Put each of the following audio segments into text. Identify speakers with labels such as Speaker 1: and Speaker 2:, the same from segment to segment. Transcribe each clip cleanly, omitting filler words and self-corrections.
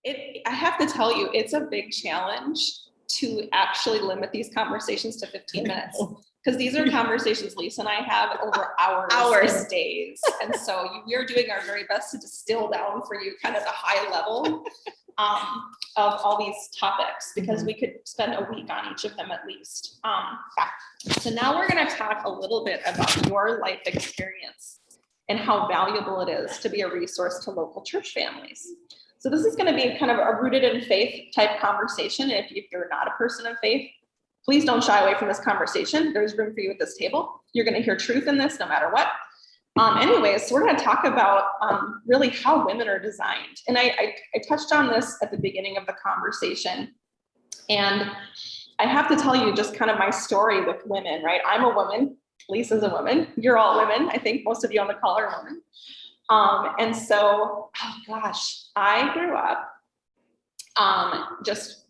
Speaker 1: I have to tell you, it's a big challenge to actually limit these conversations to 15 minutes. Because these are conversations Lisa and I have over hours and days. And so we are doing our very best to distill down for you kind of the high level of all these topics, because we could spend a week on each of them at least. So now we're going to talk a little bit about your life experience and how valuable it is to be a resource to local church families. So this is going to be kind of a rooted in faith type conversation. If you're not a person of faith, please don't shy away from this conversation. There's room for you at this table. You're going to hear truth in this no matter what. Anyways, so we're going to talk about really how women are designed. And I touched on this at the beginning of the conversation. And I have to tell you just kind of my story with women, right? I'm a woman. Lisa's a woman. You're all women. I think most of you on the call are women. And so, oh gosh, I grew up just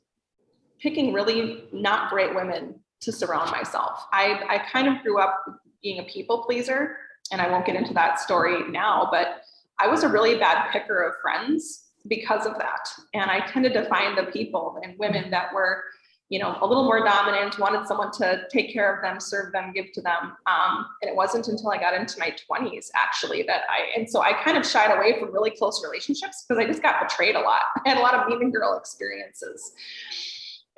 Speaker 1: picking really not great women to surround myself. I kind of grew up being a people pleaser, and I won't get into that story now, but I was a really bad picker of friends because of that. And I tended to find the people and women that were, a little more dominant, wanted someone to take care of them, serve them, give to them. And it wasn't until I got into my 20s, actually, so I kind of shied away from really close relationships because I just got betrayed a lot. I had a lot of mean girl experiences.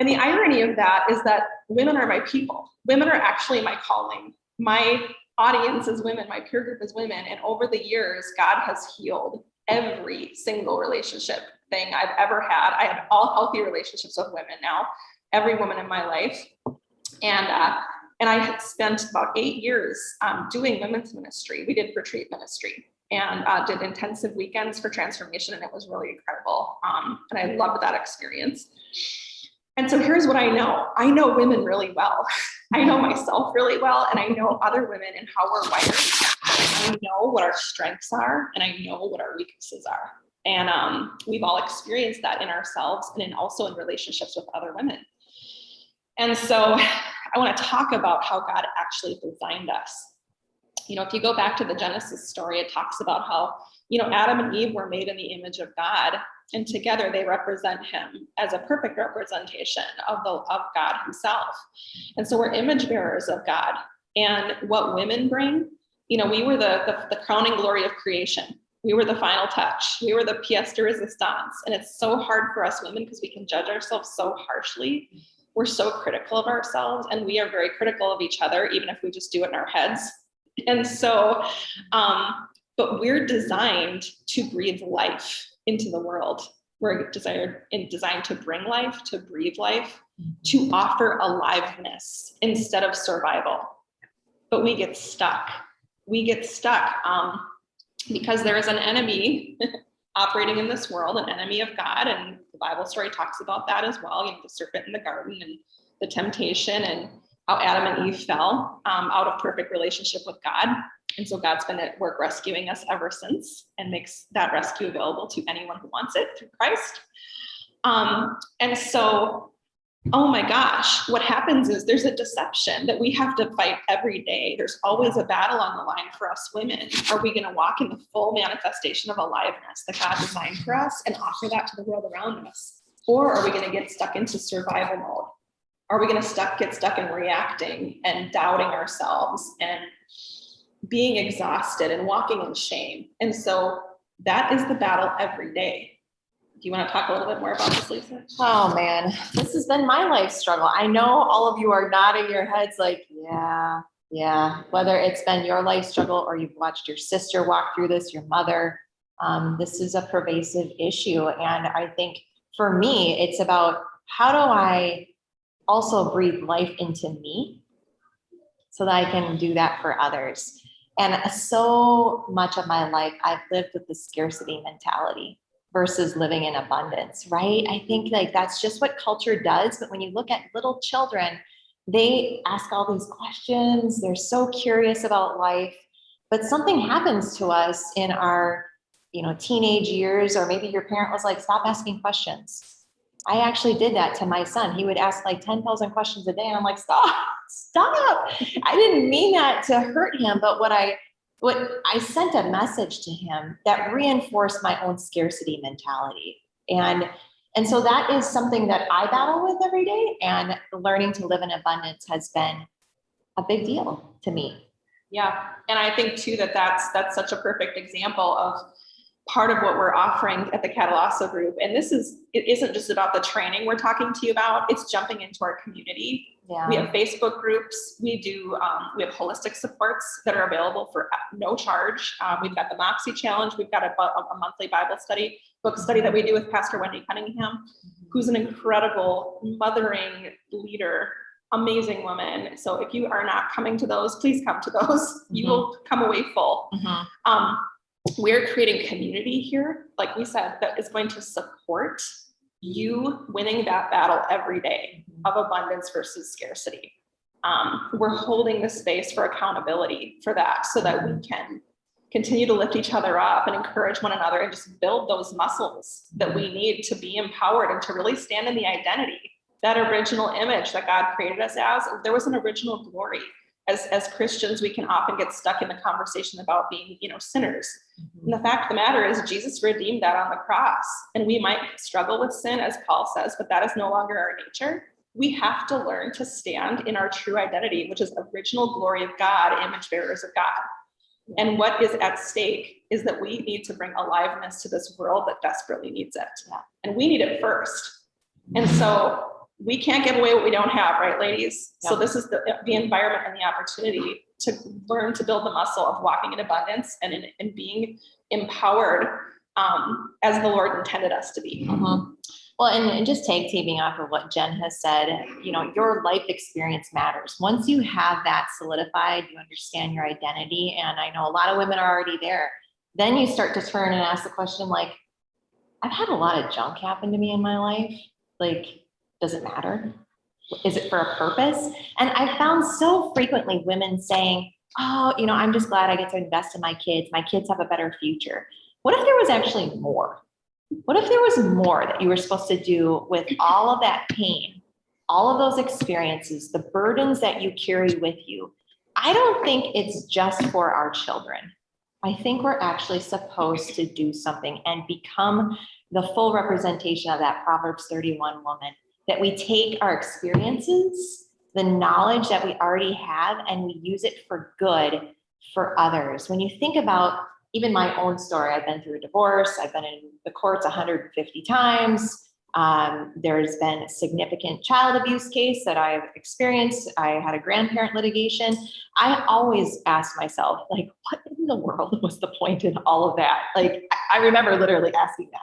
Speaker 1: And the irony of that is that women are my people. Women are actually my calling. My audience is women, my peer group is women. And over the years, God has healed every single relationship thing I've ever had. I have all healthy relationships with women now, every woman in my life. And I had spent about 8 years doing women's ministry. We did retreat ministry and did intensive weekends for transformation. And it was really incredible. And I loved that experience. And so here's what I know. I know women really well. I know myself really well, and I know other women and how we're wired. I know what our strengths are, and I know what our weaknesses are. And we've all experienced that in ourselves and also in relationships with other women. And so I want to talk about how God actually designed us. If you go back to the Genesis story, it talks about how, Adam and Eve were made in the image of God, and together they represent him as a perfect representation of God himself. And so we're image bearers of God. And what women bring, we were the crowning glory of creation. We were the final touch. We were the pièce de résistance. And it's so hard for us women because we can judge ourselves so harshly. We're so critical of ourselves, and we are very critical of each other, even if we just do it in our heads. And so, but we're designed to breathe life into the world. We're designed to bring life, to breathe life, to offer aliveness instead of survival. But we get stuck. Because there is an enemy operating in this world, an enemy of God. And the Bible story talks about that as well. The serpent in the garden and the temptation and how Adam and Eve fell out of perfect relationship with God. And so God's been at work rescuing us ever since, and makes that rescue available to anyone who wants it through Christ. And so, oh my gosh, what happens is there's a deception that we have to fight every day. There's always a battle on the line for us women. Are we going to walk in the full manifestation of aliveness that God designed for us and offer that to the world around us? Or are we going to get stuck into survival mode? Are we going to get stuck in reacting and doubting ourselves and being exhausted and walking in shame? And so that is the battle every day. Do you want to talk a little bit more about this, Lisa?
Speaker 2: Oh man, this has been my life struggle. I know all of you are nodding your heads like, yeah. Whether it's been your life struggle or you've watched your sister walk through this, your mother, this is a pervasive issue. And I think for me, it's about how do I also breathe life into me so that I can do that for others. And so much of my life, I've lived with the scarcity mentality versus living in abundance, right? I think that's just what culture does. But when you look at little children, they ask all these questions. They're so curious about life, but something happens to us in our, teenage years, or maybe your parent was like, stop asking questions. I actually did that to my son. He would ask 10,000 questions a day. And I'm like, stop. I didn't mean that to hurt him. But what I sent a message to him that reinforced my own scarcity mentality. And so that is something that I battle with every day, and learning to live in abundance has been a big deal to me.
Speaker 1: Yeah. And I think too, that's such a perfect example of part of what we're offering at the Catalasa group. And it isn't just about the training we're talking to you about, it's jumping into our community.
Speaker 2: Yeah.
Speaker 1: We have Facebook groups. We have holistic supports that are available for no charge. We've got the Moxie Challenge. We've got a monthly Bible study, book study that we do with Pastor Wendy Cunningham, who's an incredible mothering leader, amazing woman. So if you are not coming to those, please come to those. You will come away full. We're creating community here, like we said, that is going to support you winning that battle every day of abundance versus scarcity. We're holding the space for accountability for that, so that we can continue to lift each other up and encourage one another and just build those muscles that we need to be empowered and to really stand in the identity, that original image that God created us as. There was an original glory. As Christians, we can often get stuck in the conversation about being, sinners. And the fact of the matter is Jesus redeemed that on the cross. And we might struggle with sin, as Paul says, but that is no longer our nature. We have to learn to stand in our true identity, which is original glory of God, image bearers of God. And what is at stake is that we need to bring aliveness to this world that desperately needs it. And we need it first. And so we can't give away what we don't have, right, ladies? So this is the environment and the opportunity to learn to build the muscle of walking in abundance and being empowered as the Lord intended us to be.
Speaker 2: Well, and just tag teaming off of what Jen has said, your life experience matters. Once you have that solidified, you understand your identity. And I know a lot of women are already there. Then you start to turn and ask the question, like, I've had a lot of junk happen to me in my life. Like, does it matter? Is it for a purpose? And I found so frequently women saying, oh, I'm just glad I get to invest in my kids. My kids have a better future. What if there was actually more? What if there was more that you were supposed to do with all of that pain, all of those experiences, the burdens that you carry with you? I don't think it's just for our children. I think we're actually supposed to do something and become the full representation of that Proverbs 31 woman, that we take our experiences, the knowledge that we already have, and we use it for good for others. When you think about even my own story, I've been through a divorce. I've been in the courts 150 times. There's been a significant child abuse case that I've experienced. I had a grandparent litigation. I always ask myself, like, what in the world was the point in all of that? Like, I remember literally asking that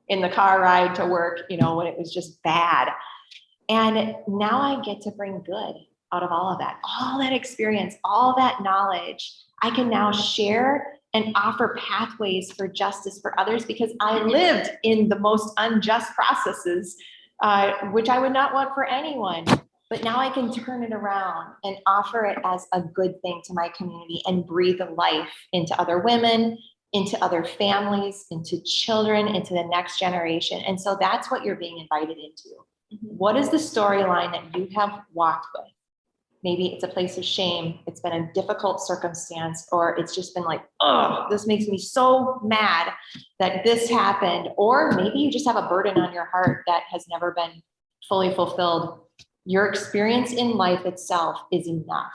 Speaker 2: in the car ride to work, when it was just bad. And now I get to bring good out of all of that experience, all that knowledge. I can now share and offer pathways for justice for others, because I lived in the most unjust processes, which I would not want for anyone. But now I can turn it around and offer it as a good thing to my community and breathe life into other women, into other families, into children, into the next generation. And so that's what you're being invited into. What is the storyline that you have walked with? Maybe it's a place of shame. It's been a difficult circumstance, or it's just been like, oh, this makes me so mad that this happened. Or maybe you just have a burden on your heart that has never been fully fulfilled. Your experience in life itself is enough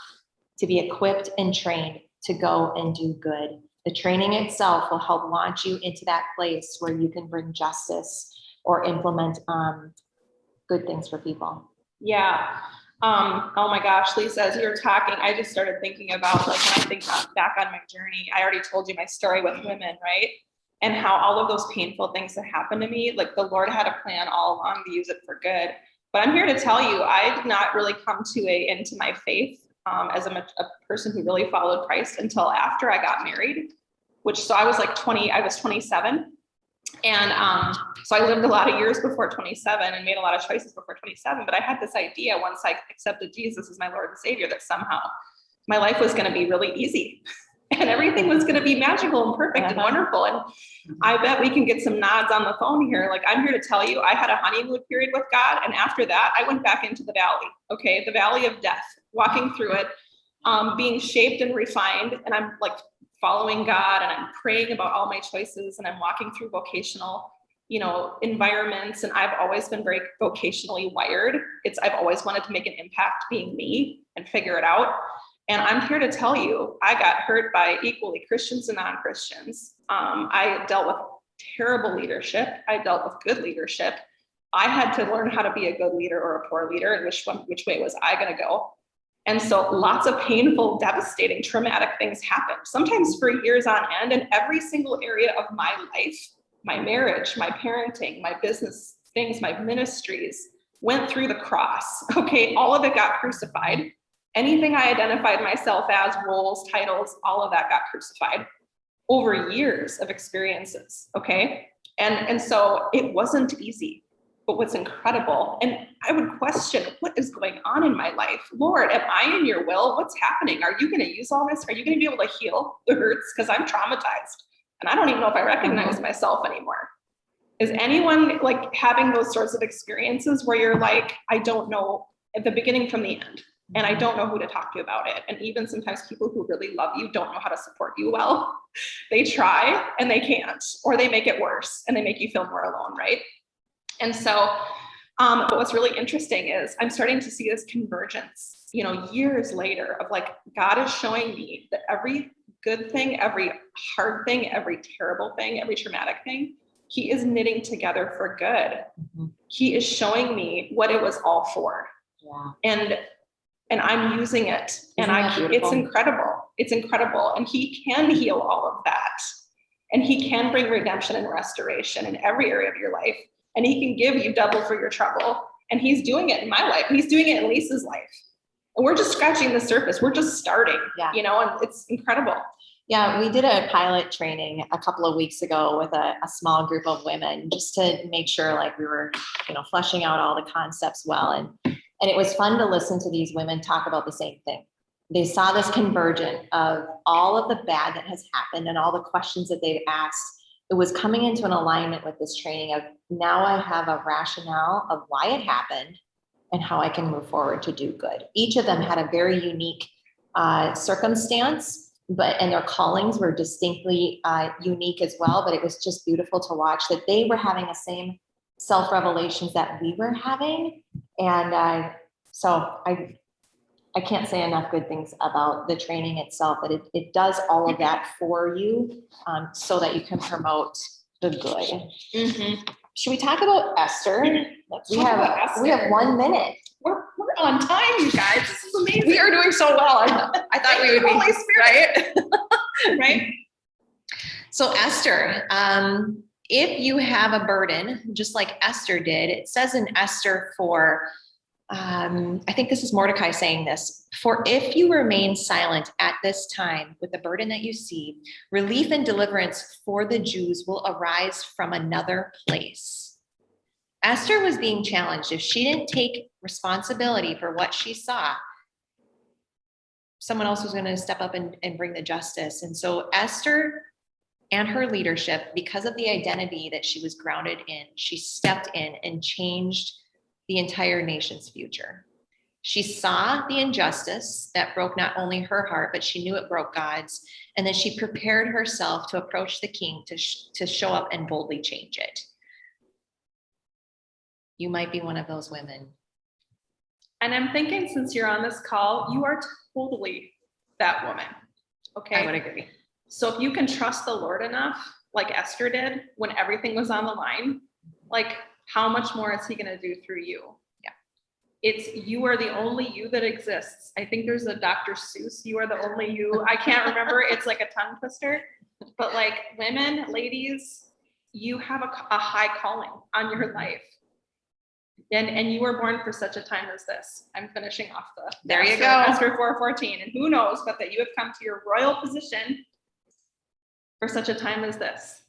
Speaker 2: to be equipped and trained to go and do good. The training itself will help launch you into that place where you can bring justice or implement good things for people.
Speaker 1: Yeah. Oh my gosh, Lisa, as you were talking, I just started thinking about, like, when I think back on my journey, I already told you my story with women, right? And how all of those painful things that happened to me, like, the Lord had a plan all along to use it for good. But I'm here to tell you, I did not really come into my faith as a person who really followed Christ until after I got married, so I was like 27. And so I lived a lot of years before 27 and made a lot of choices before 27. But I had this idea, once I accepted Jesus as my Lord and Savior, that somehow my life was going to be really easy and everything was going to be magical and perfect and wonderful. And I bet we can get some nods on the phone here. Like, I'm here to tell you, I had a honeymoon period with God. And after that, I went back into the valley. Okay. The valley of death, walking through it, being shaped and refined. And I'm like following God, and I'm praying about all my choices, and I'm walking through vocational, environments, and I've always been very vocationally wired. I've always wanted to make an impact being me and figure it out. And I'm here to tell you, I got hurt by equally Christians and non-Christians. I dealt with terrible leadership. I dealt with good leadership. I had to learn how to be a good leader or a poor leader, and which way was I going to go? And so lots of painful, devastating, traumatic things happened, sometimes for years on end, in every single area of my life. My marriage, my parenting, my business things, my ministries went through the cross. Okay, all of it got crucified. Anything I identified myself as, roles, titles, all of that got crucified over years of experiences. Okay, and so it wasn't easy. But what's incredible, and I would question, what is going on in my life? Lord, am I in your will? What's happening? Are you going to use all this? Are you going to be able to heal the hurts? Because I'm traumatized. And I don't even know if I recognize myself anymore. Is anyone like having those sorts of experiences where you're like, I don't know at the beginning from the end, and I don't know who to talk to about it. And even sometimes people who really love you don't know how to support you well. They try and they can't, or they make it worse and they make you feel more alone, right? And so, but what's really interesting is I'm starting to see this convergence, years later, of like, God is showing me that every good thing, every hard thing, every terrible thing, every traumatic thing, he is knitting together for good. Mm-hmm. He is showing me what it was all for. Yeah. And I'm using it. It's incredible. It's incredible. And he can heal all of that. And he can bring redemption and restoration in every area of your life. And he can give you double for your trouble. And he's doing it in my life. He's doing it in Lisa's life. And we're just scratching the surface. We're just starting, and it's incredible.
Speaker 2: Yeah, we did a pilot training a couple of weeks ago with a small group of women just to make sure like we were, fleshing out all the concepts well. And it was fun to listen to these women talk about the same thing. They saw this convergence of all of the bad that has happened and all the questions that they've asked. It was coming into an alignment with this training of now I have a rationale of why it happened and how I can move forward to do good. Each of them had a very unique circumstance, and their callings were distinctly unique as well. But it was just beautiful to watch that they were having the same self-revelations that we were having. And so I can't say enough good things about the training itself, but it does all of that for you so that you can promote the good. Mm-hmm. Should we talk about Esther? We have 1 minute.
Speaker 1: We're on time, you guys. This is amazing.
Speaker 2: We are doing so well. I thought we would be.
Speaker 1: Holy Spirit. Right?
Speaker 2: Right? So Esther, if you have a burden, just like Esther did, it says in Esther 4, I think this is Mordecai saying this, for if you remain silent at this time with the burden that you see, relief and deliverance for the Jews will arise from another place. Esther was being challenged. If she didn't take responsibility for what she saw, someone else was going to step up and bring the justice. And so Esther and her leadership, because of the identity that she was grounded in, she stepped in and changed the entire nation's future. She saw the injustice that broke not only her heart, but she knew it broke God's. And then she prepared herself to approach the king to show up and boldly change it. You might be one of those women.
Speaker 1: And I'm thinking, since you're on this call, you are totally that woman. Okay.
Speaker 2: I would agree.
Speaker 1: So if you can trust the Lord enough, like Esther did, when everything was on the line, like, how much more is he going to do through you? Yeah. You are the only you that exists. I think there's a Dr. Seuss, you are the only you. I can't remember. It's like a tongue twister, but like, women, ladies, you have a high calling on your life. And you were born for such a time as this. I'm finishing off
Speaker 2: there you go.
Speaker 1: Esther 4:14. And who knows, but that you have come to your royal position for such a time as this.